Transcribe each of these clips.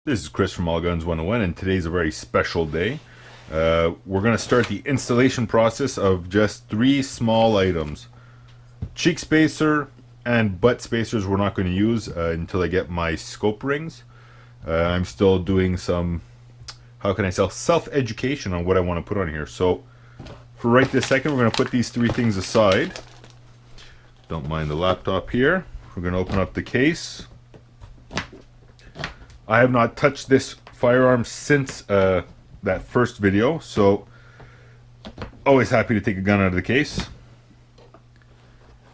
This is Chris from All Guns 101, and today's a very special day. We're going to start the installation process of just three small items. Cheek spacer and butt spacers we're not going to use until I get my scope rings. I'm still doing some, self-education on what I want to put on here. So for right this second, we're going to put these three things aside. Don't mind the laptop here. We're going to open up the case. I have not touched this firearm since that first video, so always happy to take a gun out of the case.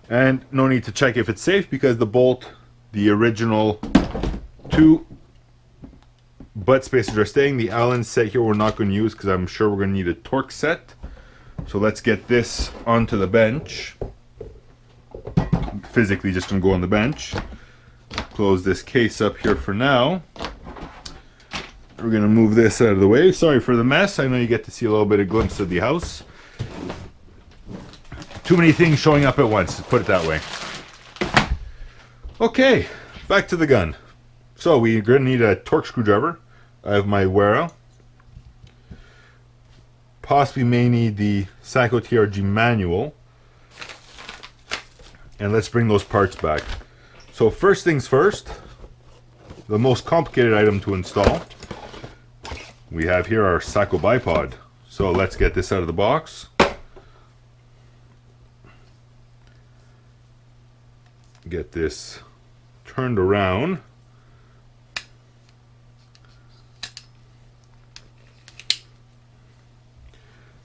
And no need to check if it's safe because the original two butt spacers are staying. The Allen set here we're not going to use because I'm sure we're going to need a torque set. So let's get this onto the bench. Physically just going to go on the bench. Close this case up here for now. We're going to move this out of the way. Sorry for the mess. I know you get to see a little bit of glimpse of the house. Too many things showing up at once, put it that way. Okay, back to the gun. So we're going to need a torque screwdriver. I have my Wera. Possibly may need the SAKO TRG manual. And let's bring those parts back. So first things first, the most complicated item to install. We have here our SAKO bipod. So let's get this out of the box. Get this turned around.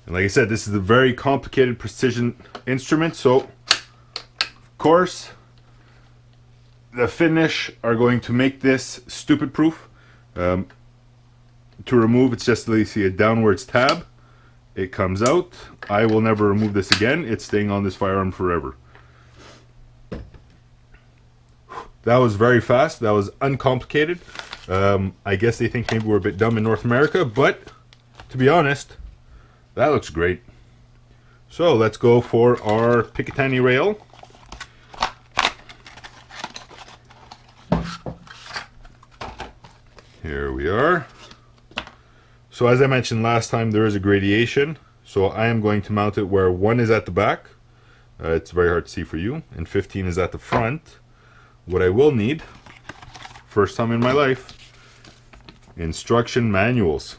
And like I said, this is a very complicated precision instrument. So, of course, the finish are going to make this stupid proof. To remove, it's just a downwards tab. It comes out. I will never remove this again. It's staying on this firearm forever. That was very fast. That was uncomplicated. I guess they think maybe we're a bit dumb in North America, but to be honest, that looks great. So let's go for our picatinny rail. Here we are. So as I mentioned last time, there is a gradation. So I am going to mount it where 1 is at the back. It's very hard to see for you. And 15 is at the front. What I will need, first time in my life, instruction manuals.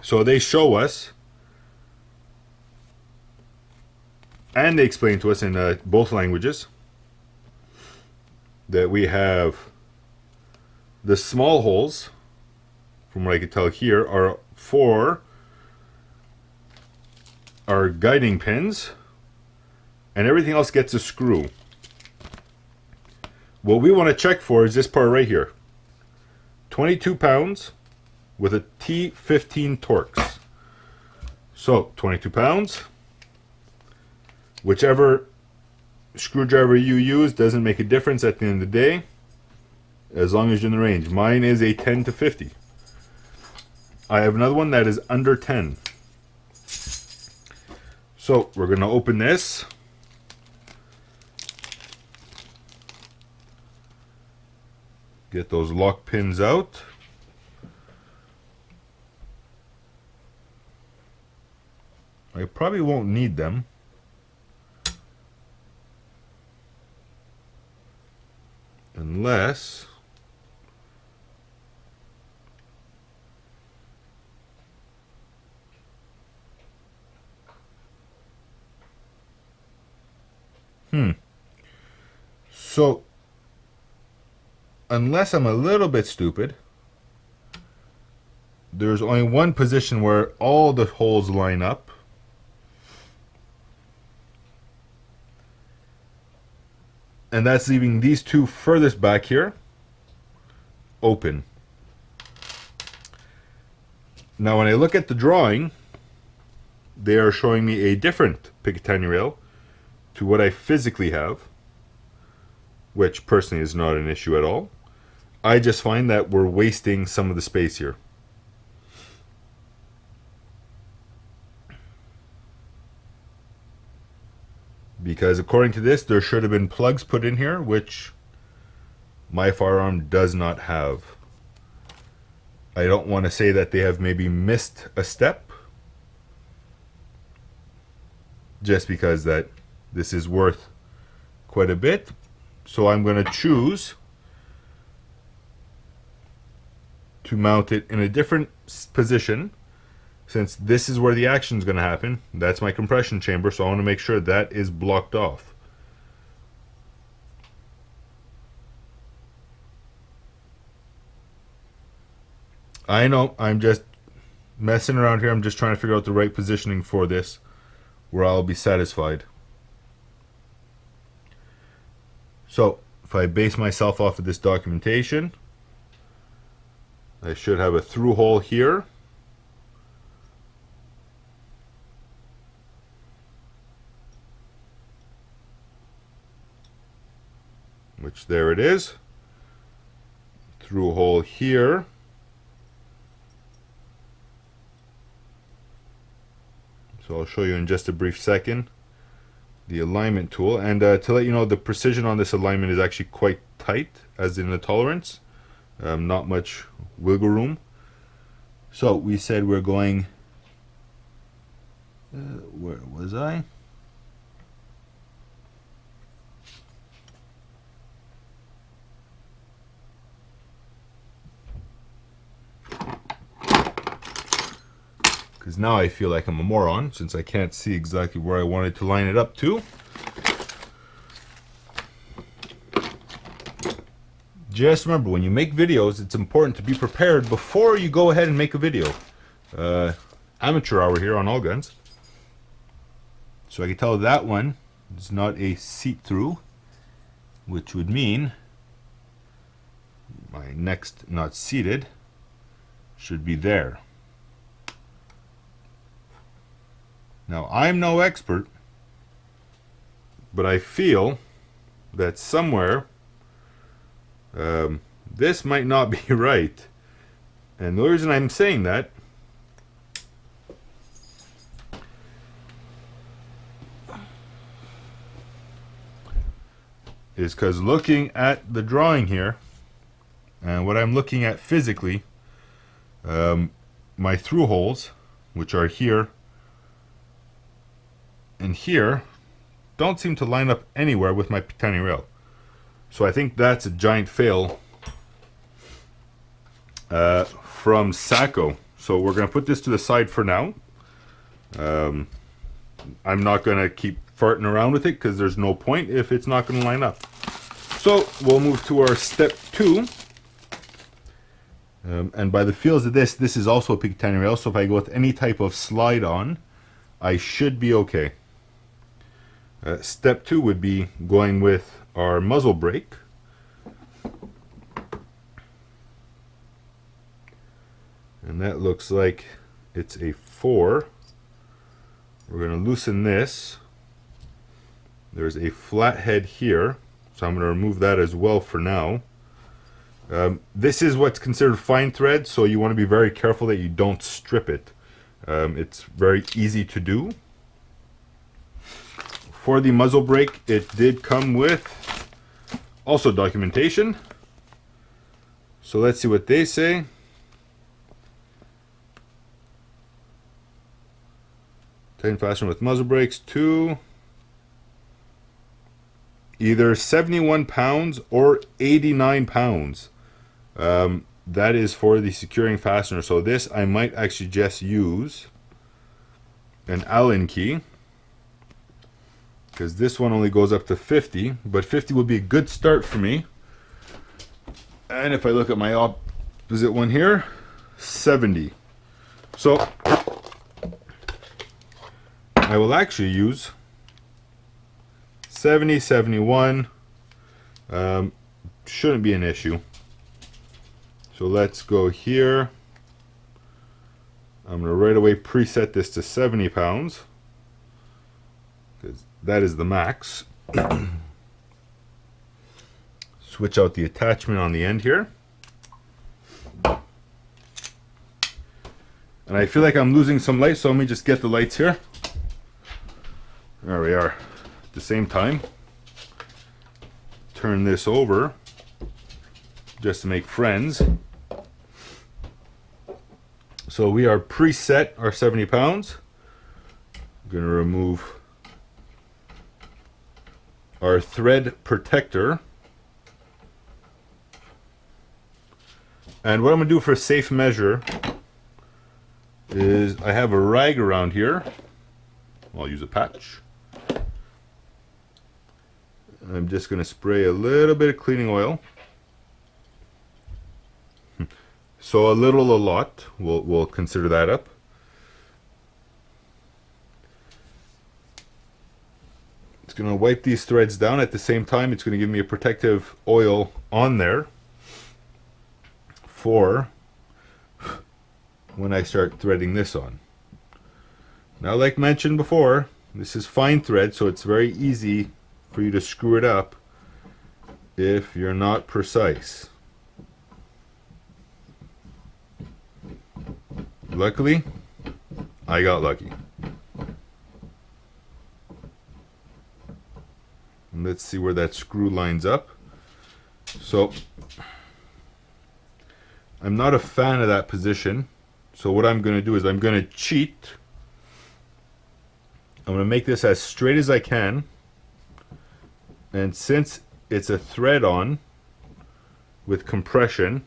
So they show us, and they explain to us in both languages, that we have the small holes, from what I can tell here, are for our guiding pins, and everything else gets a screw. What we want to check for is this part right here. 22 pounds with a T15 Torx. So 22 pounds. Whichever screwdriver you use doesn't make a difference at the end of the day, as long as you're in the range. Mine is a 10 to 50. I have another one that is under 10. So we're going to open this. Get those lock pins out. I probably won't need them. Unless so unless I'm a little bit stupid, there's only one position where all the holes line up. And that's leaving these two furthest back here open. Now when I look at the drawing, they are showing me a different picatinny rail to what I physically have, which personally is not an issue at all. I just find that we're wasting some of the space here. Because according to this, there should have been plugs put in here, which my firearm does not have. I don't want to say that they have maybe missed a step, just because that this is worth quite a bit. So I'm going to choose to mount it in a different position, since this is where the action is going to happen. That's my compression chamber, so I want to make sure that is blocked off. I know I'm just messing around here. I'm just trying to figure out the right positioning for this where I'll be satisfied. So if I base myself off of this documentation, I should have a through hole here. Which there it is. Through hole here. So I'll show you in just a brief second the alignment tool. And to let you know, the precision on this alignment is actually quite tight, as in the tolerance. Not much wiggle room. So we said we're going, where was I? Because now I feel like I'm a moron, since I can't see exactly where I wanted to line it up to. Just remember, when you make videos, it's important to be prepared before you go ahead and make a video. Amateur hour here on all guns. So I can tell that one is not a see-through, which would mean my next not seated should be there. Now, I'm no expert, but I feel that somewhere this might not be right. And the reason I'm saying that is because looking at the drawing here, and what I'm looking at physically, my through holes, which are here and here, don't seem to line up anywhere with my picatinny rail. So I think that's a giant fail from SAKO. So we're going to put this to the side for now. I'm not going to keep farting around with it because there's no point if it's not going to line up. So we'll move to our step 2. And by the feels of this, this is also a picatinny rail. So if I go with any type of slide on, I should be okay. Step 2 would be going with our muzzle brake. And that looks like it's a 4. We're going to loosen this. There's a flat head here, so I'm going to remove that as well for now. This is what's considered fine thread, so you want to be very careful that you don't strip it. It's very easy to do. For the muzzle brake, it did come with also documentation. So let's see what they say. Tighten fastener with muzzle brakes to either 71 pounds or 89 pounds. That is for the securing fastener. So this I might actually just use an Allen key, because this one only goes up to 50, but 50 would be a good start for me. And if I look at my opposite one here, 70. So I will actually use 70, 71. Shouldn't be an issue. So let's go here. I'm going to right away preset this to 70 pounds. Because that is the max. Switch out the attachment on the end here. And I feel like I'm losing some light, so let me just get the lights here. There we are. At the same time, turn this over just to make friends. So we are preset our 70 pounds. I'm going to remove our thread protector. And what I'm going to do for a safe measure is I have a rag around here. I'll use a patch. I'm just going to spray a little bit of cleaning oil. So a little, a lot. We'll consider that up. It's going to wipe these threads down. At the same time, it's going to give me a protective oil on there for when I start threading this on. Now, like mentioned before, this is fine thread, so it's very easy for you to screw it up if you're not precise. Luckily, I got lucky. Let's see where that screw lines up. So, I'm not a fan of that position. So what I'm going to do is I'm going to cheat. I'm going to make this as straight as I can. And since it's a thread on with compression,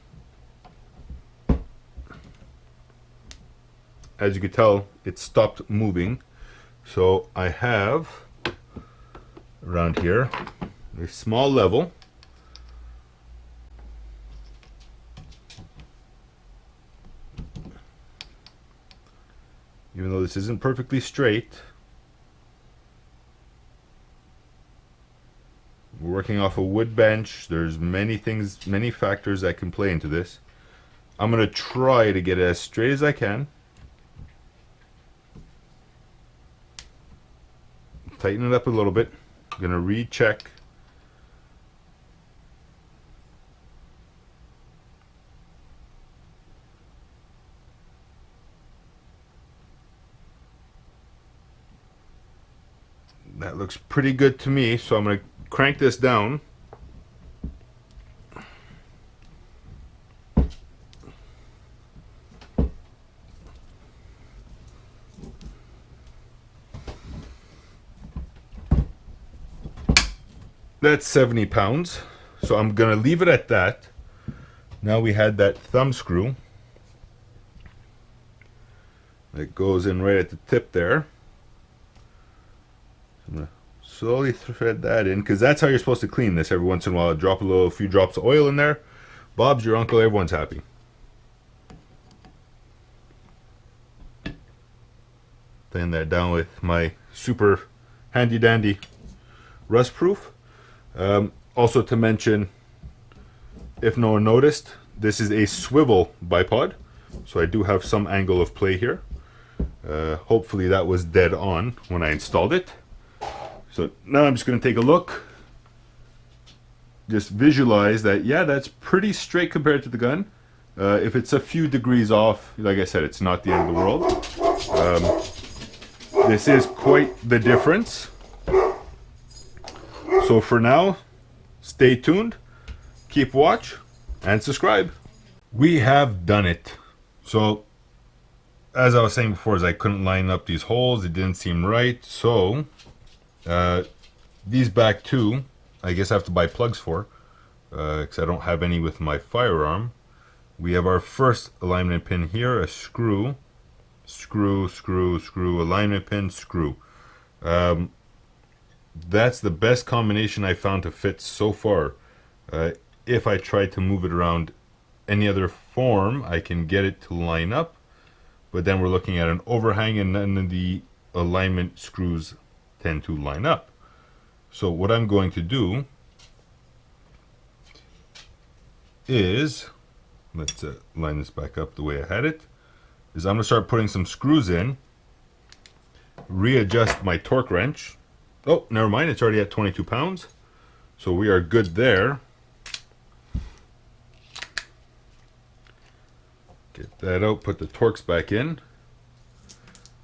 as you can tell, it stopped moving. So I have around here a small level. Even though this isn't perfectly straight, we're working off a wood bench. There's many things, many factors that can play into this. I'm going to try to get it as straight as I can. Tighten it up a little bit. I'm going to recheck. That looks pretty good to me, so I'm going to crank this down. That's 70 pounds, so I'm going to leave it at that. Now we had that thumb screw that goes in right at the tip there. I'm going to slowly thread that in, because that's how you're supposed to clean this. Every once in a while, drop a few drops of oil in there. Bob's your uncle, everyone's happy. Laying that down with my super handy dandy rust proof. Also to mention, if no one noticed, this is a swivel bipod, so I do have some angle of play here. Hopefully that was dead on when I installed it. So now I'm just going to take a look. Just visualize that, yeah, that's pretty straight compared to the gun. If it's a few degrees off, like I said, it's not the end of the world. This is quite the difference. So for now, stay tuned, keep watch, and subscribe. We have done it. So, as I was saying before, is I couldn't line up these holes. It didn't seem right. So, these back two, I guess I have to buy plugs for, because I don't have any with my firearm. We have our first alignment pin here, a screw, screw, screw, screw, alignment pin, screw. That's the best combination I found to fit so far. If I try to move it around any other form, I can get it to line up, but then we're looking at an overhang and none of the alignment screws tend to line up. So what I'm going to do is, let's line this back up the way I had it, is I'm going to start putting some screws in, readjust my torque wrench. Oh, never mind, it's already at 22 pounds. So we are good there. Get that out, put the Torx back in.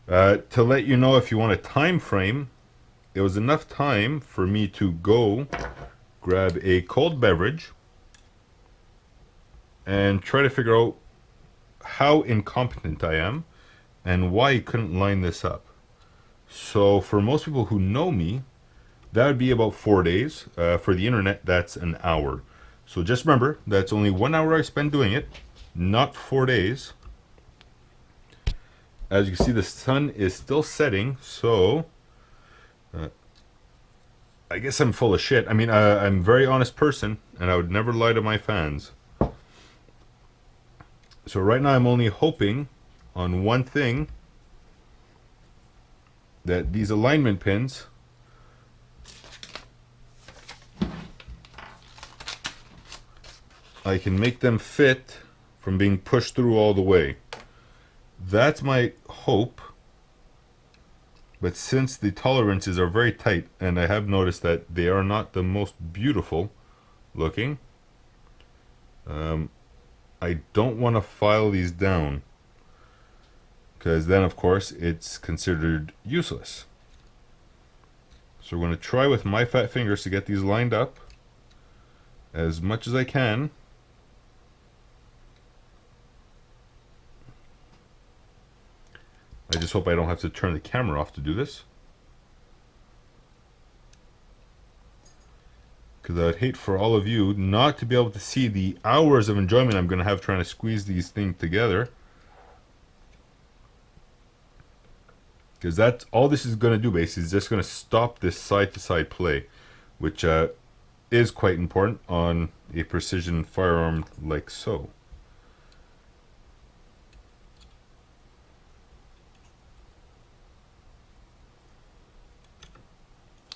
To let you know, if you want a time frame, it was enough time for me to go grab a cold beverage and try to figure out how incompetent I am and why I couldn't line this up. So for most people who know me, that would be about 4 days. For the internet, that's an hour. So just remember, that's only 1 hour I spend doing it, not 4 days. As you can see, the sun is still setting, so I guess I'm full of shit. I mean, I'm a very honest person, and I would never lie to my fans. So right now I'm only hoping on one thing, that these alignment pins I can make them fit from being pushed through all the way. That's my hope. But since the tolerances are very tight, and I have noticed that they are not the most beautiful looking, I don't want to file these down, because then of course it's considered useless. So we're going to try with my fat fingers to get these lined up as much as I can. I just hope I don't have to turn the camera off to do this, because I would hate for all of you not to be able to see the hours of enjoyment I'm going to have trying to squeeze these things together. Because that's all this is going to do basically, is just going to stop this side-to-side play, which is quite important on a precision firearm like so.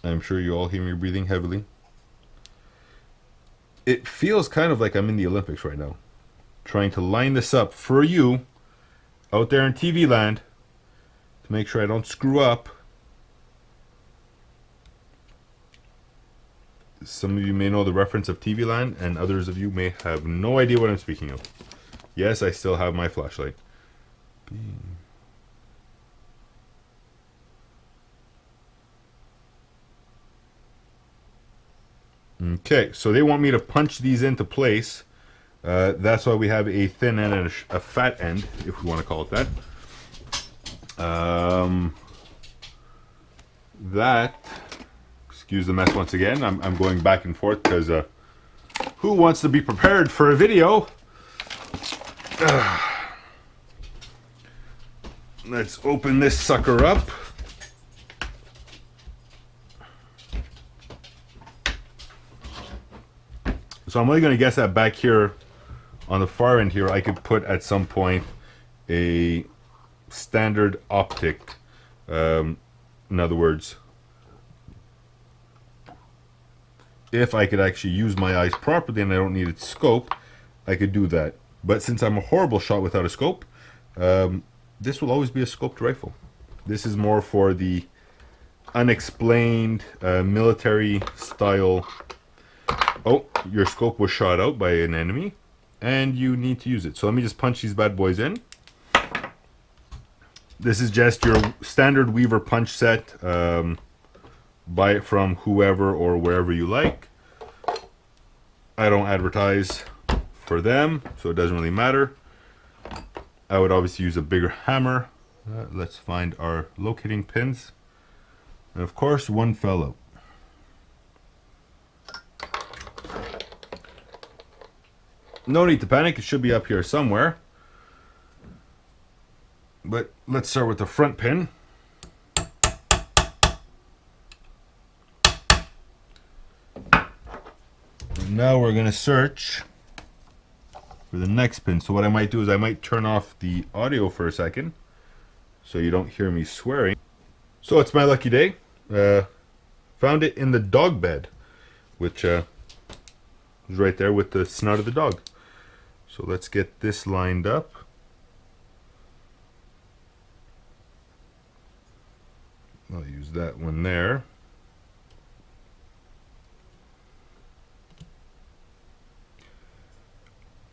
I'm sure you all hear me breathing heavily. It feels kind of like I'm in the Olympics right now, trying to line this up for you out there in TV land to make sure I don't screw up. Some of you may know the reference of TV land, and others of you may have no idea what I'm speaking of. Yes, I still have my flashlight. Okay, so they want me to punch these into place. That's why we have a thin end and a fat end, if we want to call it that. Excuse the mess once again. I'm going back and forth because who wants to be prepared for a video? Let's open this sucker up. So I'm only going to guess that back here on the far end here I could put at some point a standard optic. In other words, if I could actually use my eyes properly and I don't need a scope, I could do that. But since I'm a horrible shot without a scope, this will always be a scoped rifle. This is more for the unexplained military style. Oh, your scope was shot out by an enemy and you need to use it. So let me just punch these bad boys in. This is just your standard Weaver punch set. Buy it from whoever or wherever you like. I don't advertise for them, so it doesn't really matter. I would obviously use a bigger hammer. Let's find our locating pins. And of course, one fell out. No need to panic, it should be up here somewhere. But let's start with the front pin. And now we're going to search for the next pin. So what I might do is I might turn off the audio for a second so you don't hear me swearing. So it's my lucky day. Found it in the dog bed, which is right there with the snout of the dog. So let's get this lined up. I'll use that one there.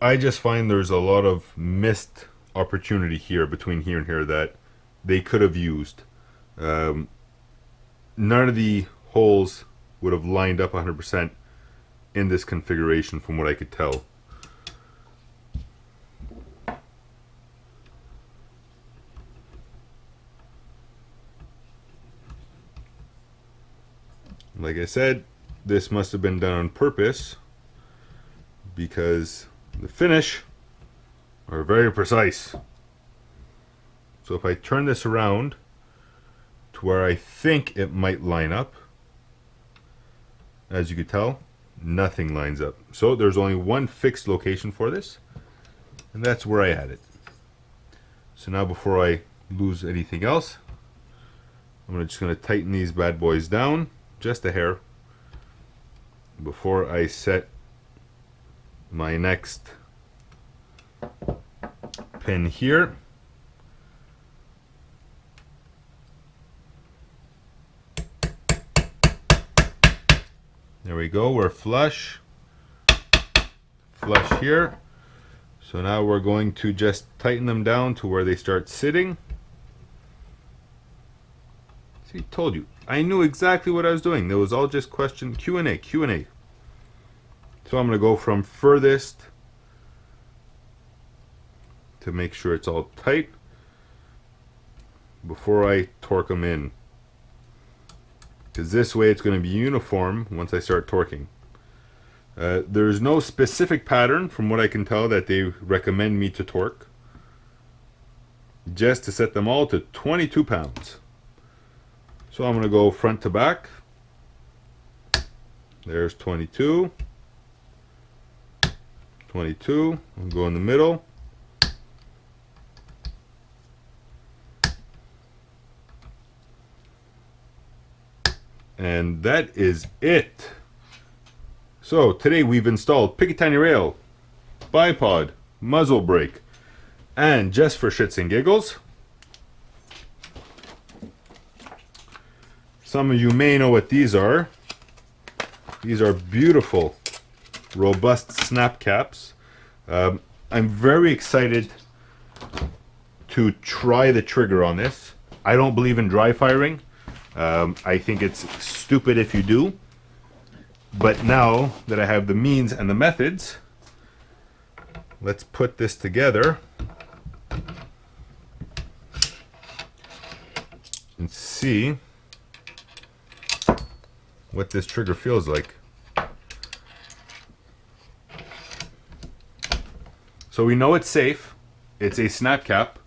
I just find there's a lot of missed opportunity here between here and here that they could have used. None of the holes would have lined up 100% in this configuration from what I could tell. like I said, this must have been done on purpose because the finish are very precise. So if I turn this around to where I think it might line up, as you can tell, nothing lines up. So there's only one fixed location for this, and that's where I had it. So now before I lose anything else, I'm just going to tighten these bad boys down just a hair before I set my next pin here. There we go, we're flush here. So now we're going to just tighten them down to where they start sitting. See, told you. I knew exactly what I was doing. There was all just question Q&A. So I'm going to go from furthest to make sure it's all tight before I torque them in. Because this way it's going to be uniform once I start torquing. There's no specific pattern from what I can tell that they recommend me to torque. Just to set them all to 22 pounds. So I'm going to go front to back. There's 22. 22. I'll go in the middle. And that is it. So today we've installed picatinny rail, bipod, muzzle brake, and just for shits and giggles, some of you may know what these are. These are beautiful, robust snap caps. I'm very excited to try the trigger on this. I don't believe in dry firing. I think it's stupid if you do. But now that I have the means and the methods, let's put this together and see what this trigger feels like. So we know it's safe. It's a snap cap.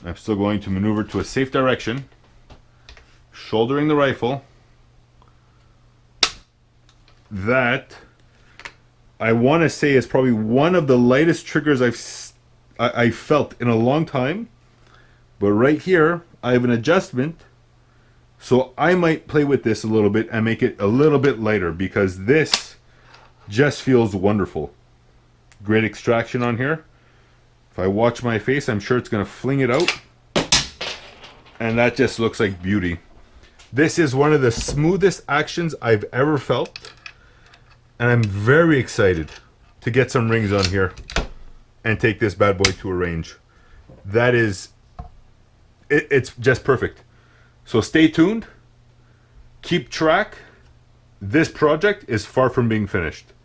I'm still going to maneuver to a safe direction, shouldering the rifle. That I want to say is probably one of the lightest triggers I felt in a long time. But right here I have an adjustment, so I might play with this a little bit and make it a little bit lighter, because this just feels wonderful. Great extraction on here. If I watch my face, I'm sure it's going to fling it out, and that just looks like beauty. This is one of the smoothest actions I've ever felt. And I'm very excited to get some rings on here and take this bad boy to a range. That is, it's just perfect. So stay tuned. Keep track. This project is far from being finished.